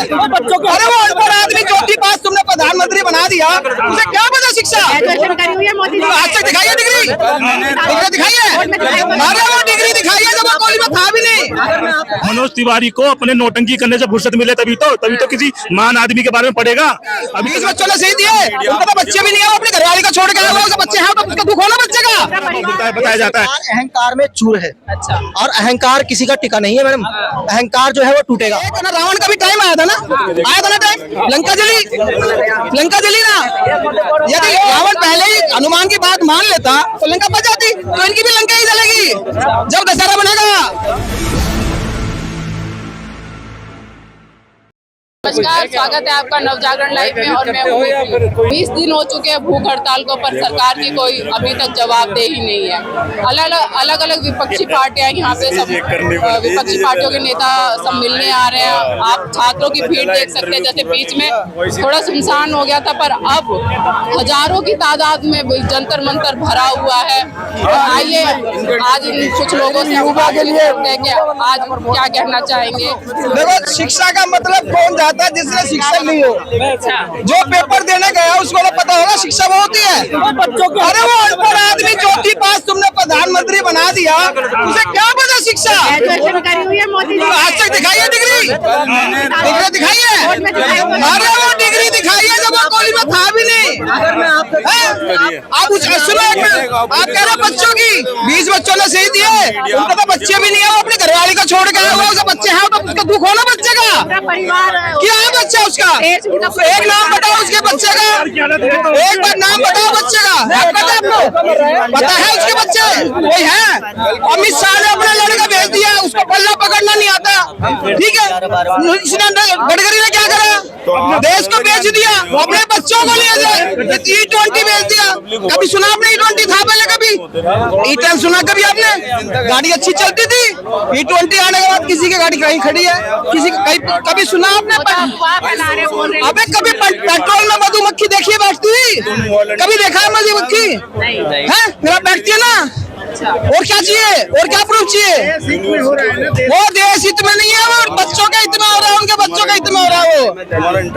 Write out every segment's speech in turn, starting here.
बच्चों को, अरे वो अनपढ़ आदमी ज्योति पास तुमने प्रधानमंत्री बना दिया, उसे क्या पता शिक्षा? आज तक दिखाइए डिग्री, दिखाइए, अरे वो डिग्री दिखाइए जब वो कॉलेज में था भी नहीं। मनोज तिवारी को अपने नौटंकी करने से फुर्सत मिले तभी तो किसी महान आदमी के बारे में पढ़ेगा। अभी इस बच्चों ने सही दिए, उनका तो बच्चे भी नहीं है, वो अपनी घरवाली का छोड़ के आया हुआ, उसके बच्चे हैं तो उसका दुख होना बच्चे का। बताया जाता है अहंकार में चूर है। अच्छा। और अहंकार किसी का टिका नहीं है मैडम, अहंकार जो है वो टूटेगा। रावण का भी टाइम आया था ना टाइम, लंका जली ना। यदि रावण पहले ही हनुमान की बात मान लेता तो लंका बच जाती, तो इनकी भी लंका ही जलेगी जब दशहरा बनेगा। नमस्कार, स्वागत है आपका नवजागरण लाइव में और मैं हूँ। 20 दिन हो चुके हैं भूख हड़ताल को, पर सरकार की कोई अभी तक जवाबदेही नहीं है। अलग अलग विपक्षी पार्टियां यहाँ पे सब विपक्षी पार्टियों के नेता सब मिलने आ रहे हैं। आप छात्रों की भीड़ देख सकते हैं, जैसे बीच में थोड़ा सुनसान हो गया था, पर अब हजारों की तादाद में जंतर मंतर भरा हुआ है। आइए आज इन कुछ लोगों से युवा के लिए आज क्या कहना चाहेंगे। देखो, शिक्षा का मतलब कौन जाता है जिसने शिक्षा ली हो। जो पेपर देने गया उसको तो पता होगा शिक्षा वो होती है। बच्चों को, अरे वो अनपढ़ आदमी ज्योति पास तुमने प्रधानमंत्री बना दिया, उसे क्या पता शिक्षा? आज तक दिखाइए डिग्री, दिखाइए, अरे वो डिग्री दिखाइए जब वो कॉलेज में था भी नहीं। आप सुनो, आप कह रहे बच्चों की 20 बच्चों ने सही दिए, उनका तो बच्चे भी नहीं है, वो अपनी घरवाली का छोड़ के आया हुआ, उसके बच्चे हैं तो उसका दुख होना बच्चे का। क्या है बच्चा उसका? एक नाम बताओ उसके बच्चे का, एक बार नाम बताओ बच्चे का। पता है उसके बच्चे कोई है? अमित शाह ने अपना लड़का भेज दिया, उसको पल्ला पकड़ना नहीं आता, ठीक है। गडकरी ने क्या करा? देश को बेच दिया, अपने बच्चों को ले जाए E20 बेच दिया। कभी सुना आपने E20 था पहले? कभी E10 सुना कभी आपने? गाड़ी अच्छी चलती थी, E20 आने के बाद किसी की गाड़ी कहीं खड़ी है, किसी कभी सुना आपने? अबे कभी पेट्रोल में मधुमक्खी देखिए बैठती? कभी देखा है मधुमक्खी? है मेरा बैठती है ना। और क्या चाहिए, और क्या प्रूफ चाहिए? वो देश हित में नहीं है, वो बच्चों का हित में हो रहा है, उनके बच्चों का हित में हो रहा है वो।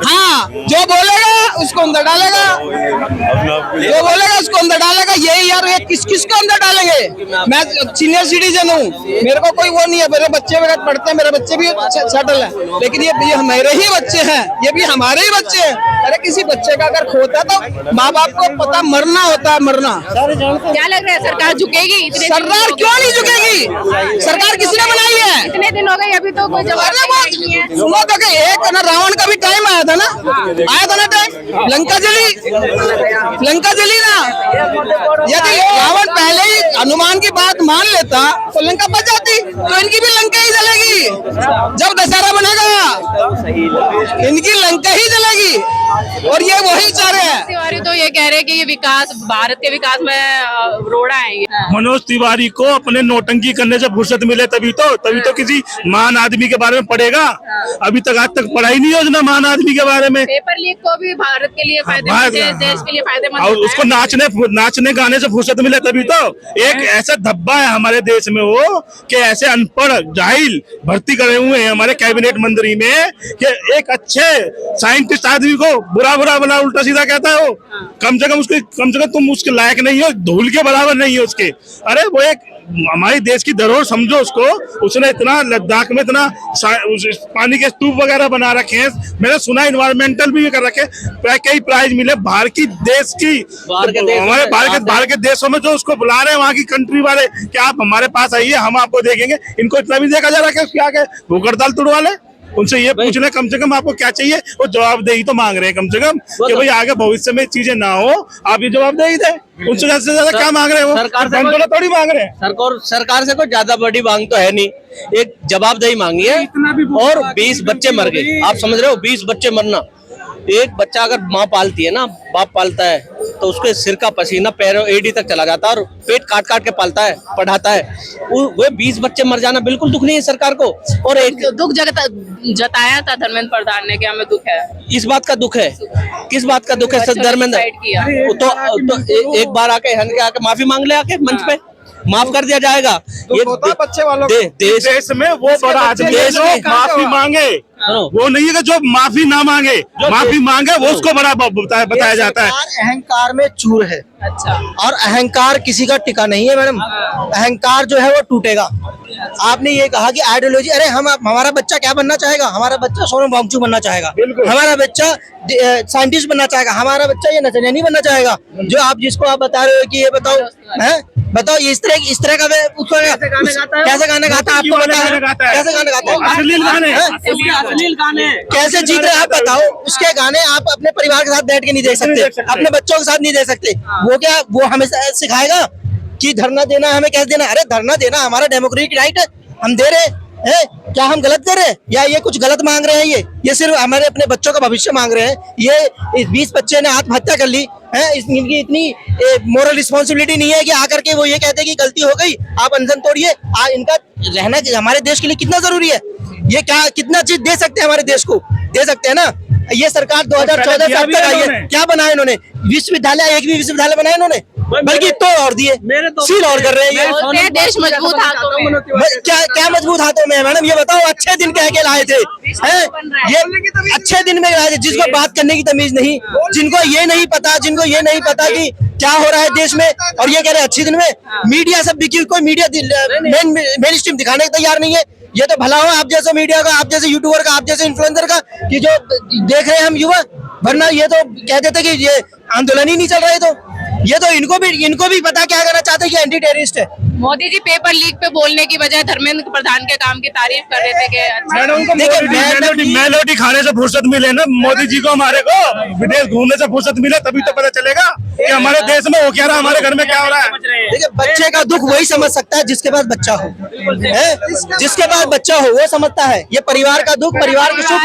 हाँ, जो बोलेगा उसको अंदर डालेगा, जो बोलेगा उसको अंदर डालेगा। यही यार, ये किस को अंदर डालेंगे? मैं सीनियर सिटीजन हूँ, मेरे को कोई वो नहीं है, मेरे बच्चे मेरे पढ़ते हैं, मेरे बच्चे भी सेटल है, लेकिन ये हमारे ही बच्चे हैं, ये भी हमारे ही बच्चे हैं। अरे किसी बच्चे का अगर खोता तो माँ बाप को पता मरना होता है, मरना। क्या लग रहा है सरकार झुकेगी? सरकार क्यों नहीं झुकेगी? सरकार किसने बनाई है? इतने दिन हो गए अभी तो कोई जवाब नहीं है। सुनो तो एक ना रावण का भी टाइम आया था ना टाइम, लंका जली ना। यदि रावण पहले ही हनुमान की बात मान लेता तो लंका बच जाती, तो इनकी भी लंका ही जलेगी जब दशहरा बनेगा, इनकी लंका ही जलेगी। और ये वही चाह रहे हैं। तिवारी तो ये कह रहे हैं कि ये विकास, भारत के विकास में रोड़ा है। मनोज तिवारी को अपने नौटंकी करने से फुर्सत मिले तभी तो किसी महान आदमी के बारे में पढ़ेगा। अभी तक आज तक पढ़ा ही नहीं योजना महान आदमी के बारे में। पेपर लीक को भी भारत के लिए फायदेमंद है, देश के लिए फायदेमंद है। और उसको नाचने गाने से फुर्सत मिले तभी तो। एक ऐसा धब्बा है हमारे देश में वो कि ऐसे अनपढ़ जाहिल भर्ती करे हुए हैं हमारे कैबिनेट मंत्री में कि एक अच्छे साइंटिस्ट आदमी को बुरा बना, उल्टा सीधा कहता है वो। कम से कम तुम उसके लायक नहीं हो, धूल के बराबर नहीं हो उसके। अरे वो एक हमारी देश की धरोहर समझो उसको। उसने इतना लद्दाख में इतना पानी के स्तूप वगैरह बना रखे हैं, मैंने सुना इन्वायरमेंटल भी कर रखे, कई प्राइज मिले बाहर की देश की, हमारे बाहर के देशों में जो उसको बुला रहे हैं वहाँ की कंट्री वाले कि आप हमारे पास आइए, हम आपको देखेंगे। इनको इतना भी देखा जा रहा है उसके आगे भूख हड़ताल तुड़वा ले। उनसे ये पूछ ले कम से कम आपको क्या चाहिए, वो जवाबदेही तो मांग रहे हैं कम से कम कि भाई आगे भविष्य में चीजें ना हो, आप ये जवाबदेही दे। उनसे ज्यादा क्या मांग रहे हैं? वो थोड़ी मांग रहे हैं। सरकार से कोई ज्यादा बड़ी मांग तो है नहीं, एक जवाबदेही मांगी है। और 20 बच्चे मर गए, आप समझ रहे हो? 20 बच्चे मरना। एक बच्चा अगर माँ पालती है ना, बाप पालता है, तो उसके सिर का पसीना पैरों एडी तक चला जाता है और पेट काट के पालता है, पढ़ाता है। वो 20 बच्चे मर जाना बिल्कुल दुख नहीं है सरकार को। और एक दुख जताया था धर्मेंद्र प्रधान ने कि हमें दुख है। इस बात का दुख है। किस बात का दुख है? धर्मेंद्र तो एक बार आके माफी मांग ले, आके मंच पे माफ कर दिया जाएगा। तो होता बच्चे वालों को। देश में वो बड़ा आदमी है जो माफी मांगे, वो नहीं है कि जो माफी ना मांगे, माफी मांगे वो उसको बड़ा बताया जाता है। अहंकार में चूर है। अच्छा। और अहंकार किसी का टिका नहीं है मैडम। अहंकार जो है वो टूटेगा। आपने ये कहा कि आइडियोलॉजी, अरे हमारा बच्चा क्या बनना चाहेगा? हमारा बच्चा सोनम वांगचुक बनना चाहेगा, हमारा बच्चा साइंटिस्ट बनना चाहेगा, हमारा बच्चा ये नचनियानी बनना चाहेगा। जो आप जिसको आप बता रहे हो कि ये बताओ, हैं बताओ, इस तरह का कैसे गाने गाता है? आपको पता है कैसे गाने गाता है? अश्लील गाने कैसे जीत रहे हैं आप बताओ? उसके गाने आप अपने परिवार के साथ बैठ के नहीं देख सकते, अपने बच्चों के साथ नहीं देख सकते। वो हमें सिखाएगा कि धरना देना हमें कैसे देना? अरे धरना देना हमारा डेमोक्रेटिक राइट है, हम दे रहे हैं। क्या हम गलत कर रहे हैं या ये कुछ गलत मांग रहे हैं? ये सिर्फ हमारे अपने बच्चों का भविष्य मांग रहे हैं। ये 20 बच्चे ने आत्महत्या कर ली है, इनकी इतनी मोरल रिस्पॉन्सिबिलिटी नहीं है कि आकर के वो ये कहते हैं कि गलती हो गई, आप अनशन तोड़िए। इनका रहना हमारे देश के लिए कितना जरूरी है? ये क्या कितना चीज दे सकते हैं हमारे देश को? दे सकते हैं ना। ये सरकार 2014 से अब तक आई है, क्या बनाया इन्होंने? विश्वविद्यालय, एक भी विश्वविद्यालय बनाया इन्होंने? बल्कि तो और दिए, सील और कर रहे हैं। देश मजबूत हाथों में। क्या मजबूत हाथों में है मैडम? ये बताओ। अच्छे दिन कह के लाए थे, हैं? ये अच्छे दिन में लाए थे, जिसको बात करने की तमीज नहीं, जिनको ये नहीं पता कि क्या हो रहा है देश में, और ये कह रहे हैं अच्छे दिन में। मीडिया सब बिकी, कोई मीडिया मेन स्ट्रीम दिखाने को तैयार नहीं है। ये तो भला हो आप जैसे मीडिया का, आप जैसे यूट्यूबर का, आप जैसे इन्फ्लुएंसर का, कि जो देख रहे हैं हम युवा, वरना ये तो कह देते कि ये आंदोलन ही नहीं चल रहा है। तो ये तो इनको भी पता क्या करना चाहते हैं कि एंटी टेररिस्ट है। मोदी जी पेपर लीक पे बोलने की बजाय धर्मेंद्र प्रधान के काम की तारीफ कर रहे थे कि मेलोडी खाने से फुर्सत मिले ना मोदी जी को, हमारे को विदेश घूमने से फुर्सत मिले, तभी तो पता चलेगा कि हमारे देश में हो क्या रहा है, हमारे घर में क्या हो रहा है। देखिए, बच्चे का दुख वही समझ सकता है जिसके पास बच्चा हो, जिसके पास बच्चा हो वो समझता है। ये परिवार का दुख, परिवार की सुख,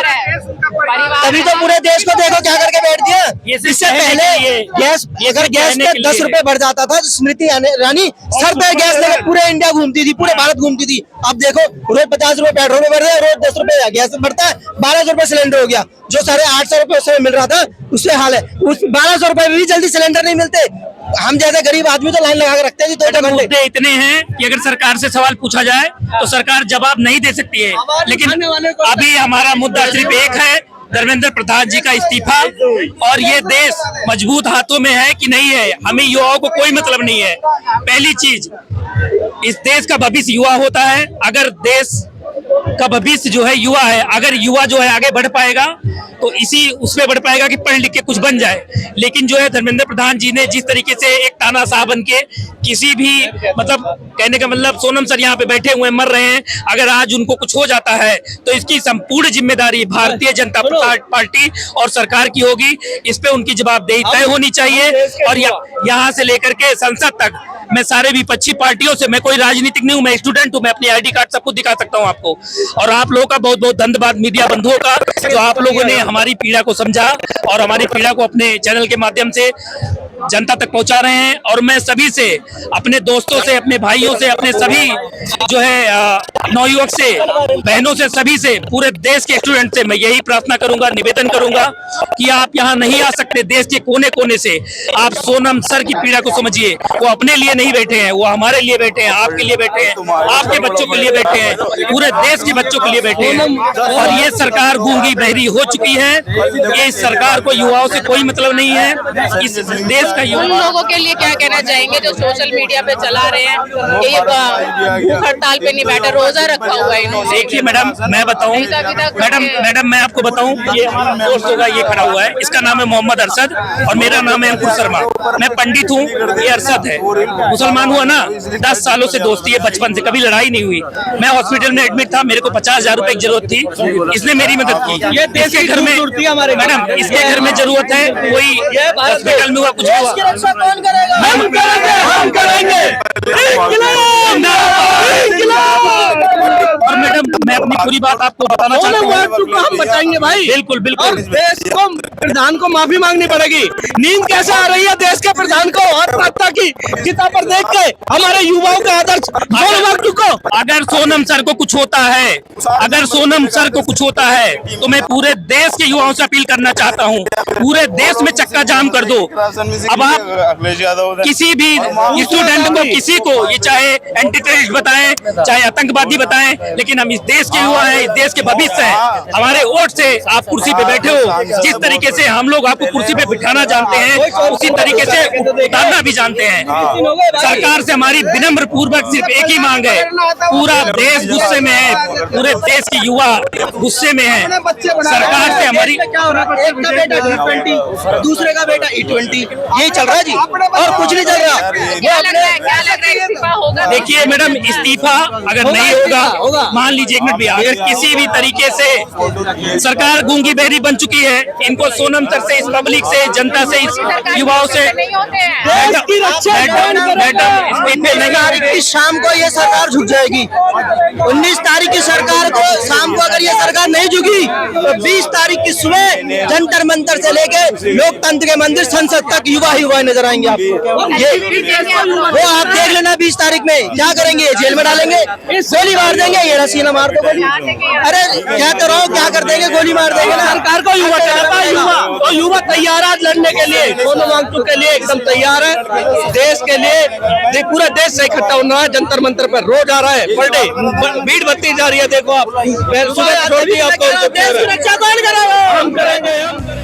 तभी तो पूरे देश को देखो क्या करके बैठ दिया। इससे पहले गैस, अगर गैस के 10 रुपए बढ़ जाता था, स्मृति ईरानी सर पे गैस लेकर पूरे इंडिया घूमती थी, पूरे भारत घूमती थी। अब देखो रोज 50 रुपए पेट्रोल में बढ़ रहे हैं, रोज 10 रुपए गैस बढ़ता है, 1200 रुपए सिलेंडर हो गया। जो 850 रुपए उस समय मिल रहा था, उससे हाल है। उस 1200 रुपए में भी जल्दी सिलेंडर नहीं मिलते। हम जैसे गरीब आदमी तो लाइन लगा के रखते थे 2 घंटे। इतने हैं कि अगर सरकार से सवाल पूछा जाए तो सरकार जवाब नहीं दे सकती है। लेकिन अभी हमारा मुद्दा सिर्फ एक है, धर्मेंद्र प्रधान जी का इस्तीफा। और ये देश मजबूत हाथों में है कि नहीं है, हमें युवाओं को कोई मतलब नहीं है। पहली चीज, इस देश का भविष्य युवा होता है। अगर देश का भविष्य जो है युवा है, अगर युवा जो है आगे बढ़ पाएगा तो इसी उसमें बढ़ पाएगा कि पढ़ लिख के कुछ बन जाए। लेकिन जो है धर्मेंद्र प्रधान जी ने जिस तरीके से एक तानाशाह बन के किसी भी, मतलब कहने का मतलब सोनम सर यहाँ पे बैठे हुए मर रहे हैं, अगर आज उनको कुछ हो जाता है तो इसकी संपूर्ण जिम्मेदारी भारतीय जनता पार्टी और सरकार की होगी। इस पे उनकी जवाबदेही तय होनी चाहिए। और यहाँ से लेकर के संसद तक मैं सारे विपक्षी पार्टियों से, मैं कोई राजनीतिक नहीं हूँ, मैं स्टूडेंट हूँ, मैं अपनी आईडी कार्ड सब कुछ दिखा सकता हूँ आपको। और आप लोगों का बहुत बहुत धन्यवाद मीडिया बंधुओं का, जो आप लोगों ने हमारी पीड़ा को समझा और हमारी पीड़ा को अपने चैनल के माध्यम से जनता तक पहुंचा रहे हैं। और मैं सभी से, अपने दोस्तों से, अपने भाइयों से, अपने सभी जो है नवयुवक से, बहनों से, सभी से, पूरे देश के स्टूडेंट से मैं यही प्रार्थना करूंगा, निवेदन करूंगा कि आप यहाँ नहीं आ सकते। देश के कोने कोने से आप सोनम सर की पीड़ा को समझिए। वो अपने लिए नहीं बैठे हैं, वो हमारे लिए बैठे हैं, आपके लिए बैठे हैं, आपके बच्चों के लिए बैठे हैं, पूरे देश के बच्चों के लिए बैठे हैं। और ये सरकार गूंगी बहरी हो चुकी है। ये सरकार को युवाओं से कोई मतलब नहीं है। इस देश का उन लोगों के लिए क्या कहना चाहेंगे जो सोशल मीडिया पे चला रहे हैं कि ये भूख हड़ताल पे नहीं बैठे, रोजा रखा हुआ है इन्होंने? देखिए मैडम, मैं बताऊं, मैडम मैं आपको बताऊं, ये हमारा दोस्त होगा, ये खड़ा हुआ है, इसका नाम है मोहम्मद अरशद और मेरा नाम है अंकुर शर्मा। मैं पंडित हूँ, ये अरशद है, मुसलमान हुआ ना, 10 सालों से दोस्ती है, बचपन से कभी लड़ाई नहीं हुई। मैं हॉस्पिटल में एडमिट था, मेरे को 50,000 रुपए की जरूरत थी, इसने मेरी मदद की। ये देश के घर में मैडम, इसके घर में जरूरत है, कोई हॉस्पिटल में हुआ, कुछ हुआ, रक्षा कौन करेगा? हम करेंगे। और मैडम मैं अपनी पूरी बात आपको बताना चाहता हूँ। हम बताएंगे भाई, बिल्कुल बिल्कुल। देश को प्रधान को माफी मांगनी पड़ेगी। नींद कैसे आ रही है देश के प्रधान को और प्राप्ता की किताब पर देख के हमारे युवाओं का आदर्श अगर सोनम सर को कुछ होता है, अगर सोनम सर को कुछ होता है तो मैं पूरे देश के युवाओं से अपील करना चाहता हूँ, पूरे देश में चक्का जाम कर दो। अब आप किसी भी स्टूडेंट को, किसी को, ये चाहे एंटी टेररिस्ट बताएं, चाहे आतंकवादी बताएं, लेकिन हम इस देश के युवा हैं, इस देश के भविष्य हैं। हमारे वोट से आप कुर्सी पे बैठे हो, जिस तरीके से हम लोग आपको कुर्सी पे बिठाना जानते हैं, उसी तरीके से उतारना भी जानते हैं। सरकार से हमारी विनम्र पूर्वक सिर्फ एक ही मांग है, पूरा देश गुस्से में है, पूरे देश के युवा गुस्से में है। सरकार से हमारी, एक का बेटा T20, दूसरे का बेटा E20, यही चल रहा है जी, और कुछ नहीं चल रहा। क्या लग रहा है इस्तीफा होगा? देखिए मैडम, इस्तीफा अगर नहीं होगा, मान लीजिए एक मिनट भी, अगर किसी भी तरीके से सरकार गूंगी बहरी बन चुकी है, इनको सोनम सर से, इस पब्लिक से, जनता से, इस युवाओं से नहीं होते हैं। तारीख की शाम को ये सरकार झुक जाएगी। 19 तारीख की सरकार को शाम को अगर ये सरकार नहीं झुकी तो 20 तारीख की सुबह जंतर मंतर से लेके लोकतंत्र के मंदिर संसद तक युवा ही युवा नजर आएंगे आपको। ये वो आप देख लेना 20 तारीख में क्या करेंगे, जेल में डालेंगे, गोली मार देंगे, ये रसीना मार दो गोली। अरे क्या करो, क्या कर देंगे, गोली मार देंगे ना। सरकार को युवा तैयार है लड़ने के लिए, सोनम वांगचुक के लिए एकदम तैयार है। देश के लिए पूरा देश से इकट्ठा होना है, जंतर मंतर पर रोज आ रहा है, पर डे भीड़ बढ़ती जा रही है। देखो आप सुबह छोड़ दी आपको, देश की रक्षा कौन करेगा? हम करेंगे।